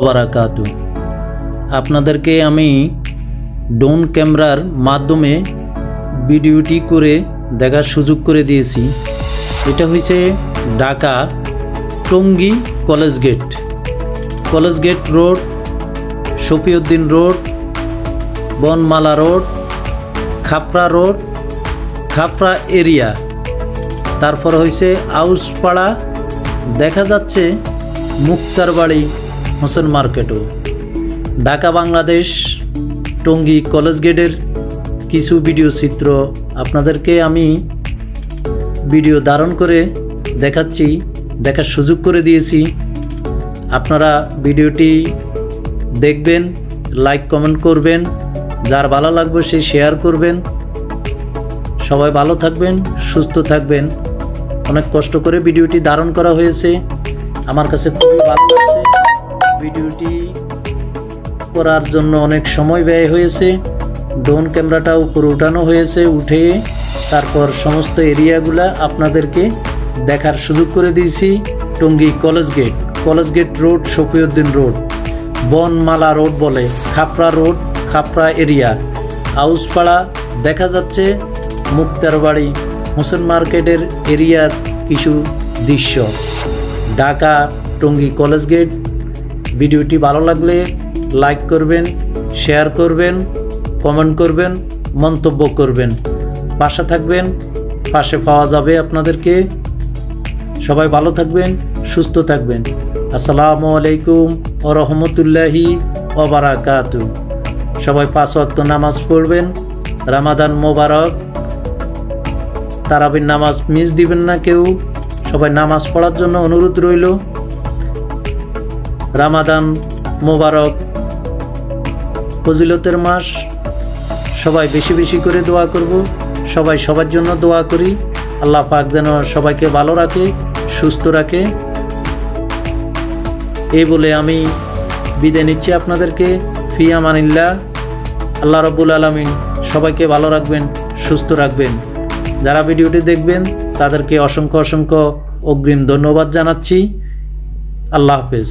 বারাকাতু। আপনাদেরকে আমি ড্রোন ক্যামেরার মাধ্যমে ভিডিওটি করে দেখার সুযোগ করে দিয়েছি। এটা হয়েছে Dhaka Tongi college gate road, Shafiuddin road, Banamala road, Khapra area. তারপর হয়েছে আউসপাড়া, দেখা যাচ্ছে মুক্তারবাড়ি হোসেন মার্কেটও। ঢাকা বাংলাদেশ টঙ্গী কলেজ গেটের কিছু ভিডিও চিত্র আপনাদেরকে আমি ভিডিও ধারণ করে দেখাচ্ছি, দেখার সুযোগ করে দিয়েছি। আপনারা ভিডিওটি দেখবেন, লাইক কমেন্ট করবেন, যার ভালো লাগবে সে শেয়ার করবেন। সবাই ভালো থাকবেন, সুস্থ থাকবেন। অনেক কষ্ট করে ভিডিওটি ধারণ করা হয়েছে, আমার কাছে খুবই ভালো লাগছে। ভিডিওটি করার জন্য অনেক সময় ব্যয় হয়েছে। ড্রোন ক্যামেরাটা উপরে উঠানো হয়েছে, উঠে তারপর সমস্ত এরিয়াগুলা আপনাদেরকে দেখার সুযোগ করে দিয়েছি। Tongi college gate road, Shafiuddin road, Banamala road বলে, খাপড়া এরিয়া, আউসপাড়া, দেখা যাচ্ছে মুক্তারবাড়ি হোসেন মার্কেটের এরিয়ার কিছু দৃশ্য। Dhaka Tongi college gate. ভিডিওটি ভালো লাগলে লাইক করবেন, শেয়ার করবেন, কমেন্ট করবেন, মন্তব্য করবেন। পাশে থাকবেন, পাশে পাওয়া যাবে আপনাদেরকে। সবাই ভালো থাকবেন, সুস্থ থাকবেন। আসসালামু আলাইকুম ওয়া রাহমাতুল্লাহি ওয়া বারাকাতুহু। সবাই 5 ওয়াক্ত নামাজ পড়বেন। রমাদান মোবারক। তারাবির নামাজ মিস দিবেন না কেউ। সবাই নামাজ পড়ার জন্য অনুরোধ রইল। রমাদান মোবারক, ফজিলতের মাস। সবাই বেশি বেশি করে দোয়া করব। সবাই সবার জন্য দোয়া করি। আল্লাহ পাক যেন সবাইকে ভালো রাখে, সুস্থ রাখে। এই বলে আমি বিদায় নিচ্ছি আপনাদেরকে। ফি আমানিল্লাহ। আল্লাহ রাব্বুল আলামিন সবাইকে ভালো রাখবেন, সুস্থ রাখবেন। যারা ভিডিওটি দেখবেন তাদেরকে অসংখ্য অগ্রিম ধন্যবাদ জানাচ্ছি। আল্লাহ হাফেজ।